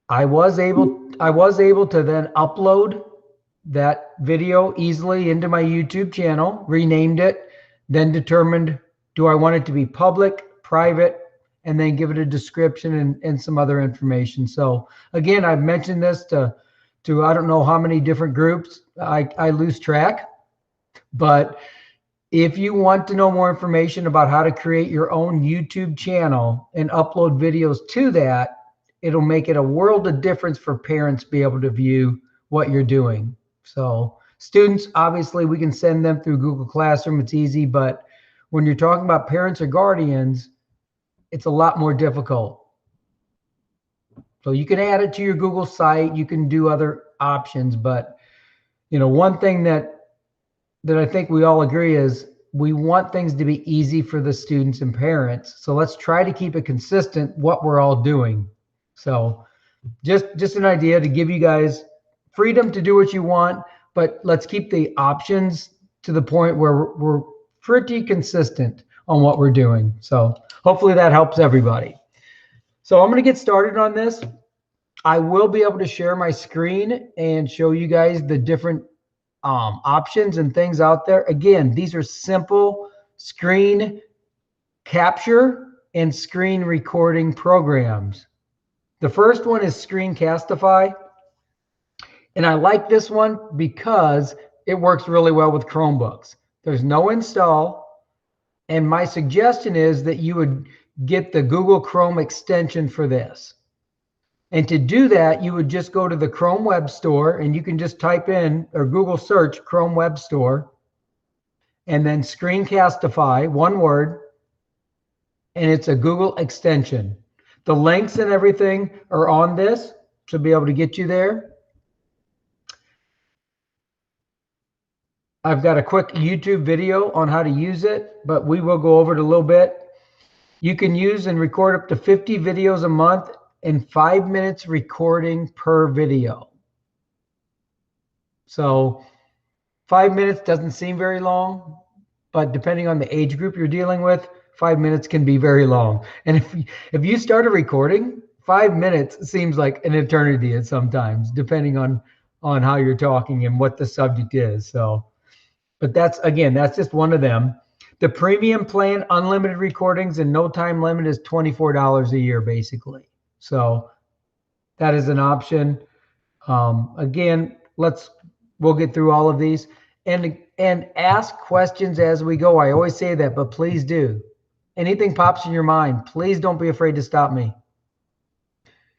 I was able to then upload that video easily into my YouTube channel, renamed it, then determined, do I want it to be public, private, and then give it a description and some other information. So again, I've mentioned this to I don't know how many different groups. I lose track, but if you want to know more information about how to create your own YouTube channel and upload videos to that, it'll make it a world of difference for parents to be able to view what you're doing. So students, obviously we can send them through Google Classroom, it's easy, but when you're talking about parents or guardians, it's a lot more difficult. So you can add it to your Google site, you can do other options, but you know, one thing that I think we all agree is we want things to be easy for the students and parents. So let's try to keep it consistent what we're all doing. So just an idea to give you guys freedom to do what you want, but let's keep the options to the point where we're pretty consistent on what we're doing. So hopefully that helps everybody. So I'm going to get started on this. I will be able to share my screen and show you guys the different options and things out there. Again, these are simple screen capture and screen recording programs. The first one is Screencastify. And I like this one because it works really well with Chromebooks. There's no install. And my suggestion is that you would get the Google Chrome extension for this. And to do that, you would just go to the Chrome Web Store and you can just type in or Google search Chrome Web Store and then Screencastify, one word, and it's a Google extension. The links and everything are on this to be able to get you there. I've got a quick YouTube video on how to use it, but we will go over it a little bit. You can use and record up to 50 videos a month and 5 minutes recording per video. So 5 minutes doesn't seem very long, but depending on the age group you're dealing with, 5 minutes can be very long. And if you started recording, 5 minutes seems like an eternity at sometimes, depending on how you're talking and what the subject is. So, but that's just one of them. The premium plan, unlimited recordings and no time limit, is $24 a year, basically. So that is an option. Again, we'll get through all of these and ask questions as we go. I always say that, but please do. Anything pops in your mind, please don't be afraid to stop me.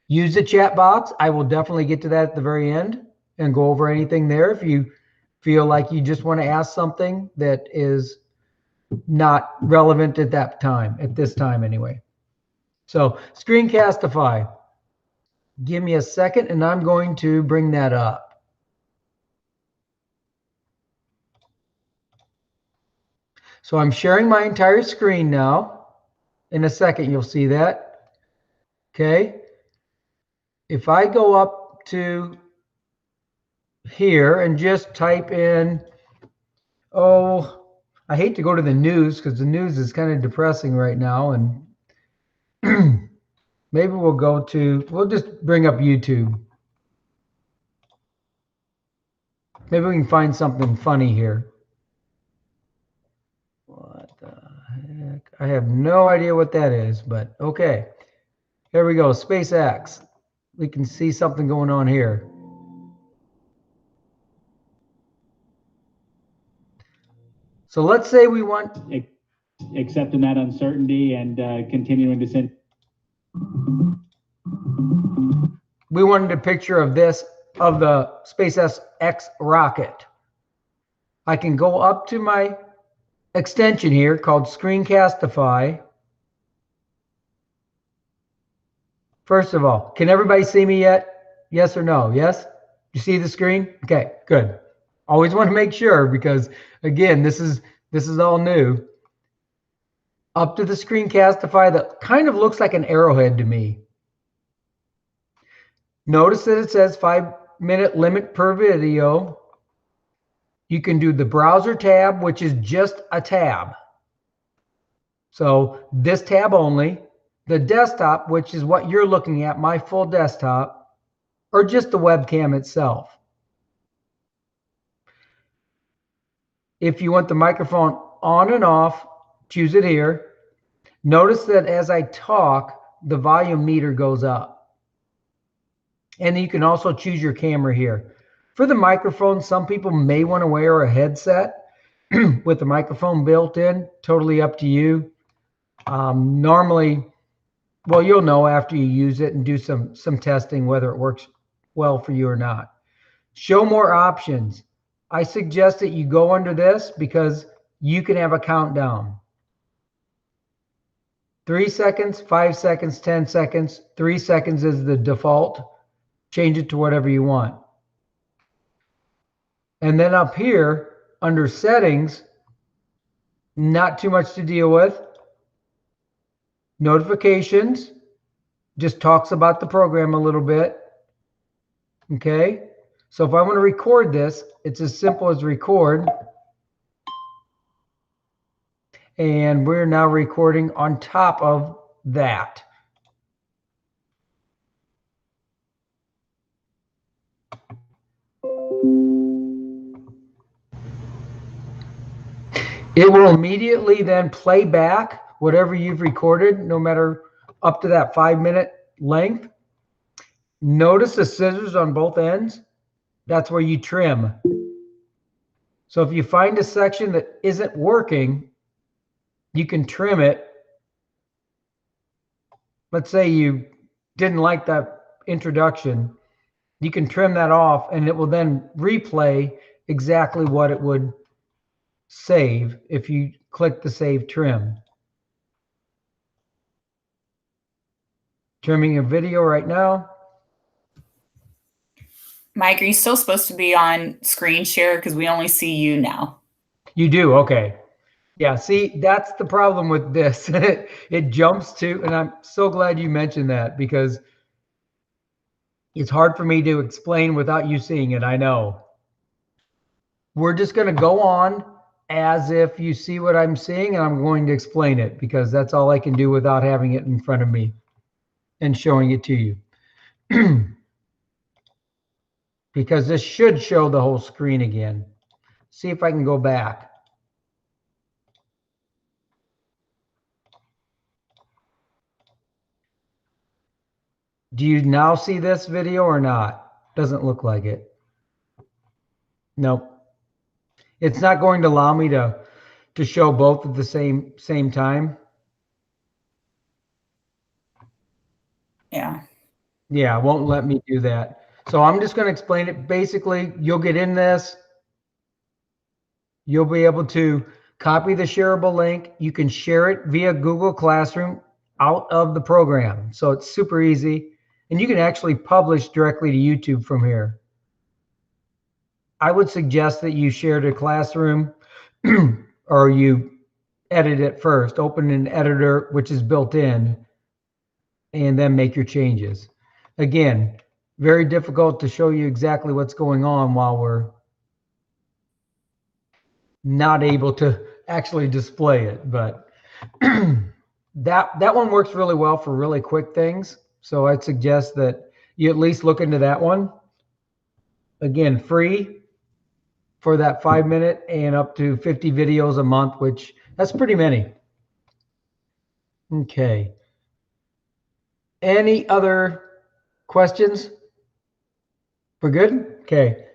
Use the chat box. I will definitely get to that at the very end and go over anything there if you feel like you just want to ask something that is not relevant at that time, at this time anyway. So Screencastify, give me a second and I'm going to bring that up. So I'm sharing my entire screen now. In a second, you'll see that. Okay. If I go up to here and just type in, oh, I hate to go to the news because the news is kind of depressing right now, and maybe we'll just bring up YouTube. Maybe we can find something funny here. What the heck? I have no idea what that is, but okay. Here we go, SpaceX. We can see something going on here. So let's say we want... Accepting that uncertainty and continuing to send... We wanted a picture of this, of the SpaceX rocket. I can go up to my extension here called Screencastify. First of all, can everybody see me yet? Yes or no? Yes? You see the screen? Okay, good. Always want to make sure because, again, this is all new. Up to the Screencastify that kind of looks like an arrowhead to me. Notice that it says 5-minute limit per video. You can do the browser tab, which is just a tab. So this tab only. The desktop, which is what you're looking at, my full desktop. or just the webcam itself. If you want the microphone on and off, choose it here. Notice that as I talk, the volume meter goes up. And you can also choose your camera here. For the microphone, some people may want to wear a headset with the microphone built in. Totally up to you. Normally, well, you'll know after you use it and do some testing whether it works well for you or not. Show more options. I suggest that you go under this because you can have a countdown. 3 seconds, 5 seconds, 10 seconds. 3 seconds is the default. Change it to whatever you want. And then up here under settings, not too much to deal with. Notifications, just talks about the program a little bit. Okay, so if I want to record this, it's as simple as record. And we're now recording on top of that. It will immediately then play back whatever you've recorded, no matter up to that 5-minute length. Notice the scissors on both ends. That's where you trim. So if you find a section that isn't working, you can trim it. Let's say you didn't like that introduction. You can trim that off and it will then replay exactly what it would save if you click the save trim. Trimming a video right now. Mike, are you still supposed to be on screen share? Because we only see you now. You do? Okay. Yeah, see, that's the problem with this. It jumps to, and I'm so glad you mentioned that because it's hard for me to explain without you seeing it, I know. We're just going to go on as if you see what I'm seeing, and I'm going to explain it because that's all I can do without having it in front of me and showing it to you. Because this should show the whole screen again. See if I can go back. Do you now see this video or not? Doesn't look like it. Nope. It's not going to allow me to show both at the same time. Yeah. Yeah, it won't let me do that. So I'm just going to explain it. Basically, you'll get in this. You'll be able to copy the shareable link. You can share it via Google Classroom out of the program. So it's super easy. And you can actually publish directly to YouTube from here. I would suggest that you share to Classroom or you edit it first. Open an editor, which is built in, and then make your changes. Again, very difficult to show you exactly what's going on while we're not able to actually display it, but that one works really well for really quick things. So I'd suggest that you at least look into that one. Again, free for that 5-minute and up to 50 videos a month, which that's pretty many. Okay. Any other questions? We're good? Okay.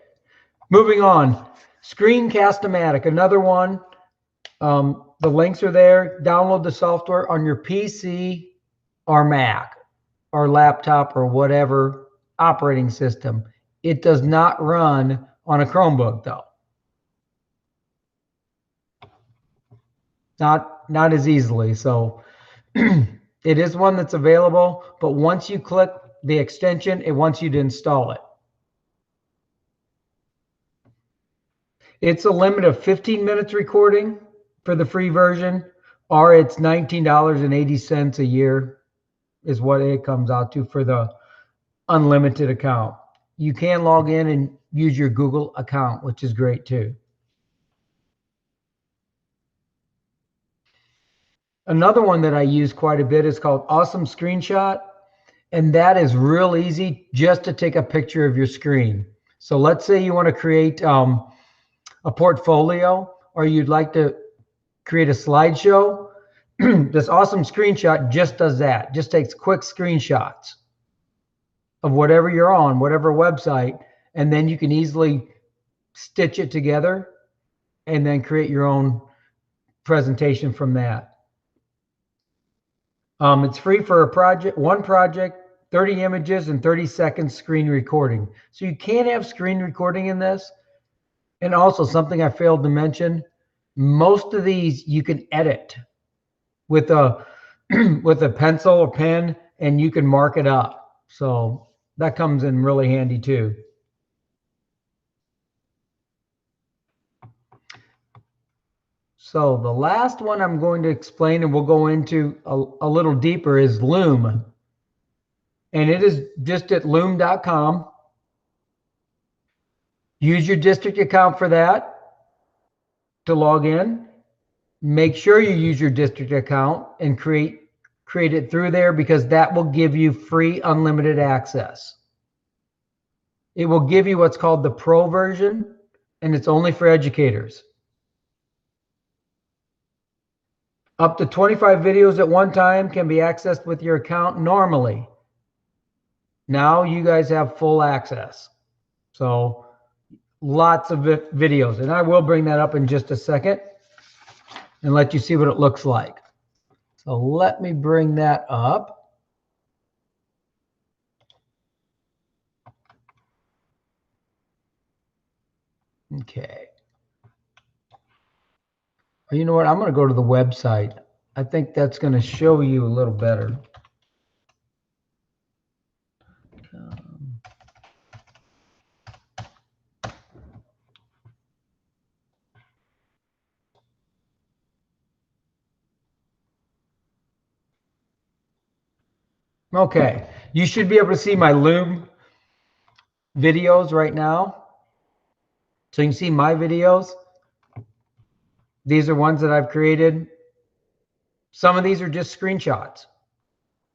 Moving on. Screencast-O-Matic, another one. The links are there. Download the software on your PC or Mac or laptop or whatever operating system. It does not run on a Chromebook, though. Not as easily. So it is one that's available, but once you click the extension, it wants you to install it. It's a limit of 15 minutes recording for the free version, or it's $19.80 a year is what it comes out to for the unlimited account. You can log in and use your Google account, which is great too. Another one that I use quite a bit is called Awesome Screenshot. And that is real easy, just to take a picture of your screen. So let's say you want to create a portfolio, or you'd like to create a slideshow. This awesome screenshot just does that, just takes quick screenshots of whatever you're on, whatever website, and then you can easily stitch it together and then create your own presentation from that. It's free for a project, one project, 30 images and 30-second screen recording. So you can have screen recording in this. And also something I failed to mention, most of these you can edit with a with a pencil or pen, and you can mark it up. So that comes in really handy too. So the last one I'm going to explain, and we'll go into a little deeper, is Loom. And it is just at loom.com. Use your district account for that to log in. Make sure you use your district account and create it through there, because that will give you free unlimited access. It will give you what's called the pro version, and it's only for educators. Up to 25 videos at one time can be accessed with your account normally. Now you guys have full access. So lots of videos, and I will bring that up in just a second and let you see what it looks like. So let me bring that up. Okay. Well, you know what? I'm going to go to the website. I think that's going to show you a little better. Okay, you should be able to see my Loom videos right now. So you can see my videos. These are ones that I've created. Some of these are just screenshots.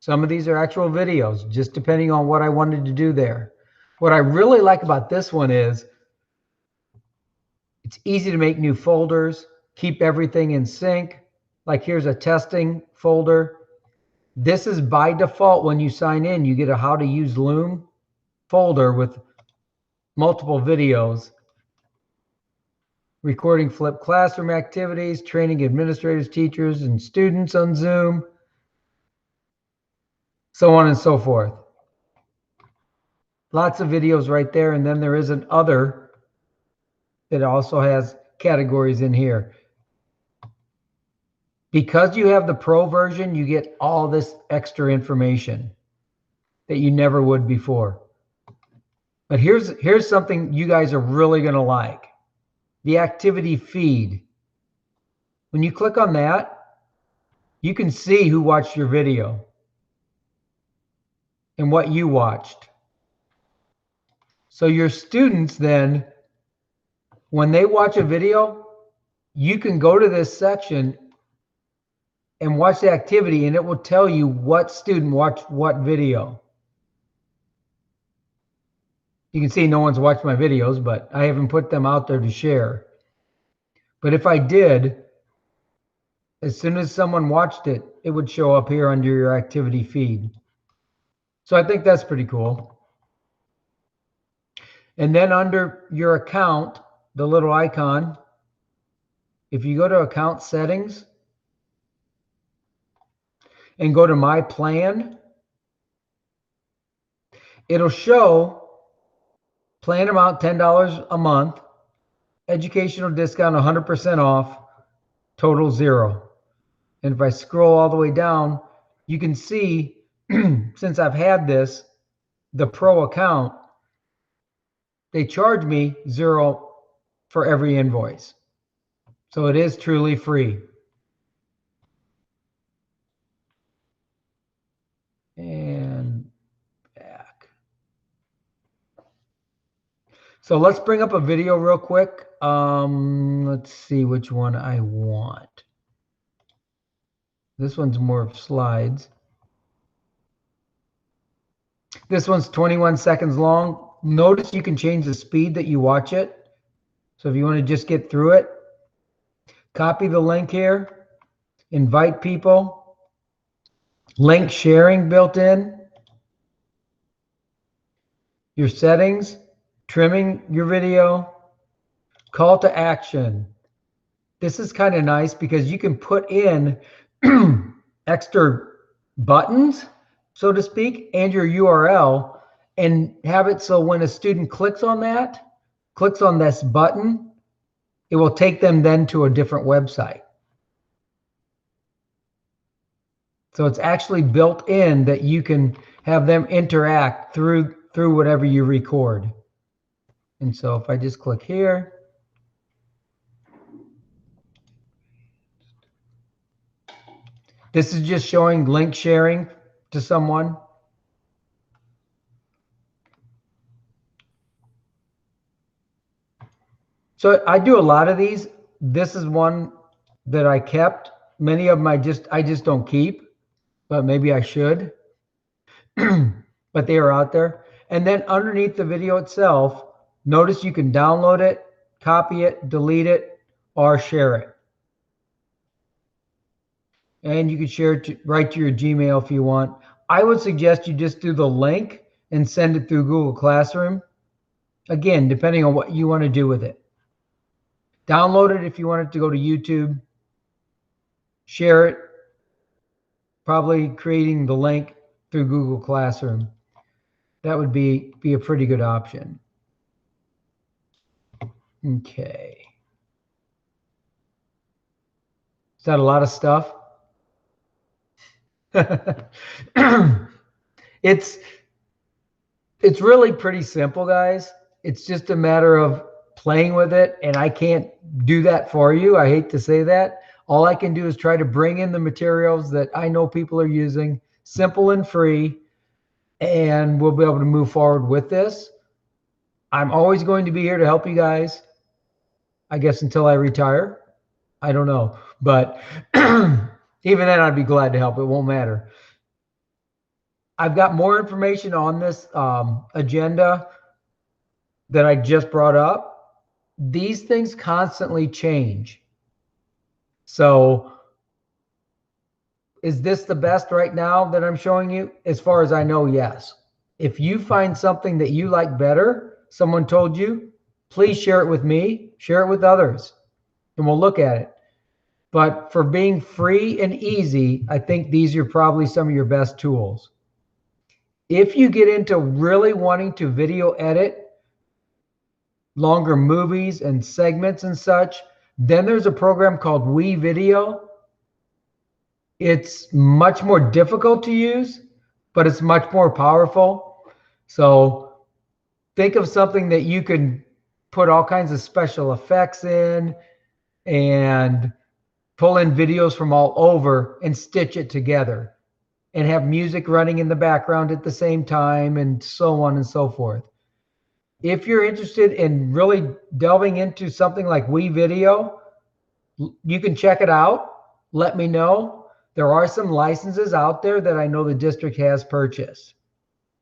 Some of these are actual videos, just depending on what I wanted to do there. What I really like about this one is it's easy to make new folders, keep everything in sync. Like here's a testing folder. This is by default when you sign in, you get a how to use Loom folder with multiple videos, recording flipped classroom activities, training administrators, teachers, and students on Zoom, so on and so forth. Lots of videos right there. And then there is an other that also has categories in here. Because you have the pro version, you get all this extra information that you never would before. But here's something you guys are really going to like. The activity feed. When you click on that, you can see who watched your video and what you watched. So your students then, when they watch a video, you can go to this section and watch the activity, and it will tell you what student watched what video. You can see no one's watched my videos, but I haven't put them out there to share. But if I did, as soon as someone watched it, it would show up here under your activity feed. So I think that's pretty cool. And then under your account, the little icon, if you go to account settings and go to my plan, it'll show plan amount $10 a month, educational discount 100% off, total 0. And if I scroll all the way down, you can see since I've had this, the pro account, they charge me 0 for every invoice. So it is truly free. And back. So let's bring up a video real quick. Let's see which one I want. This one's more of slides. This one's 21 seconds long. Notice you can change the speed that you watch it. So if you want to just get through it, copy the link here, invite people, link sharing built in, your settings, trimming your video, call to action. This is kind of nice because you can put in extra buttons, so to speak, and your URL, and have it so when a student clicks on this button, it will take them then to a different website. So it's actually built in that you can have them interact through whatever you record. And so if I just click here, this is just showing link sharing to someone. So I do a lot of these. This is one that I kept. Many of them I just don't keep, but maybe I should. But they are out there. And then underneath the video itself, notice you can download it, copy it, delete it, or share it. And you can share it right to your Gmail if you want. I would suggest you just do the link and send it through Google Classroom. Again, depending on what you want to do with it. Download it if you want it to go to YouTube. Share it, probably creating the link through Google Classroom. That would be a pretty good option. Okay. Is that a lot of stuff? It's really pretty simple, guys. It's just a matter of playing with it, and I can't do that for you. I hate to say that. All I can do is try to bring in the materials that I know people are using, simple and free, and we'll be able to move forward with this. I'm always going to be here to help you guys, I guess, until I retire. I don't know, but even then I'd be glad to help. It won't matter. I've got more information on this agenda that I just brought up. These things constantly change. So is this the best right now that I'm showing you? As far as I know, yes. If you find something that you like better, someone told you, please share it with me, share it with others, and we'll look at it. But for being free and easy, I think these are probably some of your best tools. If you get into really wanting to video edit longer movies and segments and such, then there's a program called WeVideo. It's much more difficult to use, but it's much more powerful. So think of something that you can put all kinds of special effects in and pull in videos from all over and stitch it together and have music running in the background at the same time and so on and so forth. If you're interested in really delving into something like WeVideo, you can check it out. Let me know. There are some licenses out there that I know the district has purchased.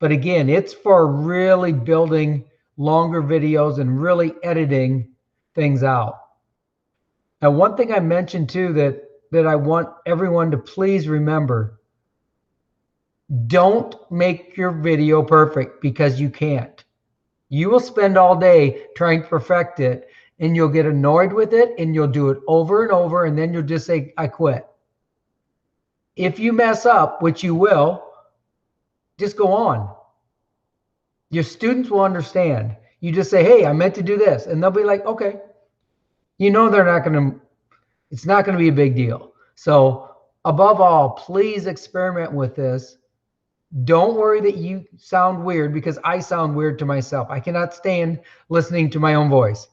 But again, it's for really building longer videos and really editing things out. Now, one thing I mentioned too that I want everyone to please remember, don't make your video perfect because you can't. You will spend all day trying to perfect it, and you'll get annoyed with it, and you'll do it over and over, and then you'll just say, I quit. If you mess up, which you will, just go on. Your students will understand. You just say, hey, I meant to do this, and they'll be like, okay. You know they're not going to, it's not going to be a big deal. So above all, please experiment with this. Don't worry that you sound weird, because I sound weird to myself. I cannot stand listening to my own voice.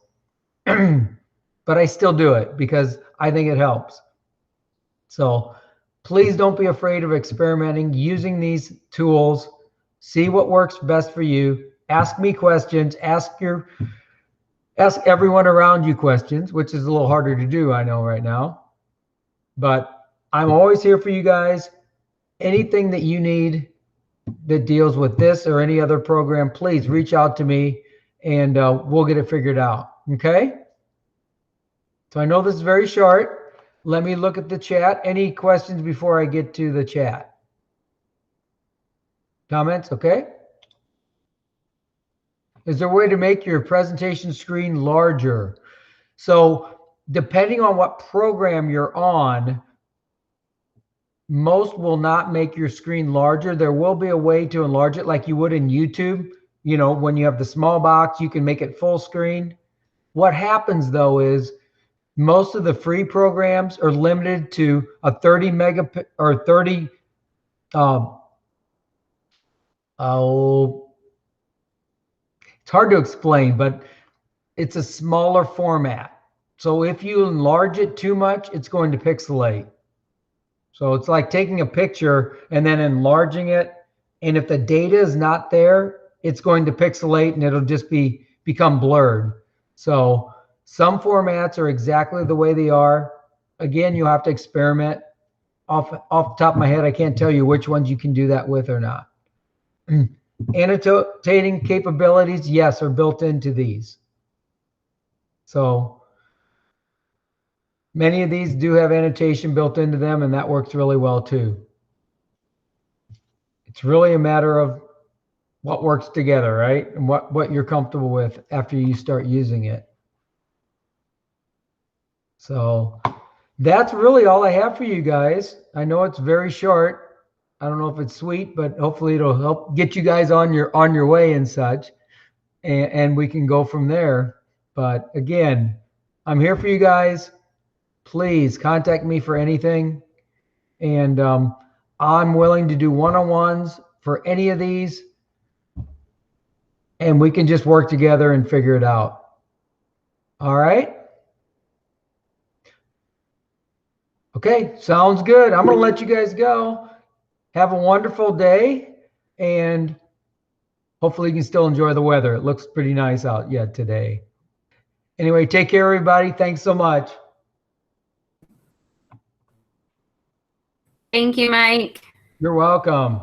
But I still do it because I think it helps. So please don't be afraid of experimenting, using these tools. See what works best for you. Ask me questions. Ask everyone around you questions, which is a little harder to do, I know right now. But I'm always here for you guys. Anything that you need, that deals with this or any other program, please reach out to me and we'll get it figured out. Okay? So I know this is very short. Let me look at the chat. Any questions before I get to the chat? Comments? Okay. Is there a way to make your presentation screen larger? So depending on what program you're on, most will not make your screen larger. There will be a way to enlarge it like you would in YouTube. You know, when you have the small box, you can make it full screen. What happens though is most of the free programs are limited to a 30 megapixel or 30, it's hard to explain, but it's a smaller format. So if you enlarge it too much, it's going to pixelate. So it's like taking a picture and then enlarging it. And if the data is not there, it's going to pixelate and it'll just become blurred. So some formats are exactly the way they are. Again, you have to experiment. Off the top of my head, I can't tell you which ones you can do that with or not. Annotating capabilities, yes, are built into these. So many of these do have annotation built into them, and that works really well too. It's really a matter of what works together, right? And what you're comfortable with after you start using it. So that's really all I have for you guys. I know it's very short. I don't know if it's sweet, but hopefully it'll help get you guys on your way and such. And we can go from there. But again, I'm here for you guys. Please contact me for anything. And I'm willing to do one-on-ones for any of these. And we can just work together and figure it out. All right? Okay, sounds good. I'm going to let you guys go. Have a wonderful day. And hopefully you can still enjoy the weather. It looks pretty nice out yet today. Anyway, take care, everybody. Thanks so much. Thank you, Mike. You're welcome.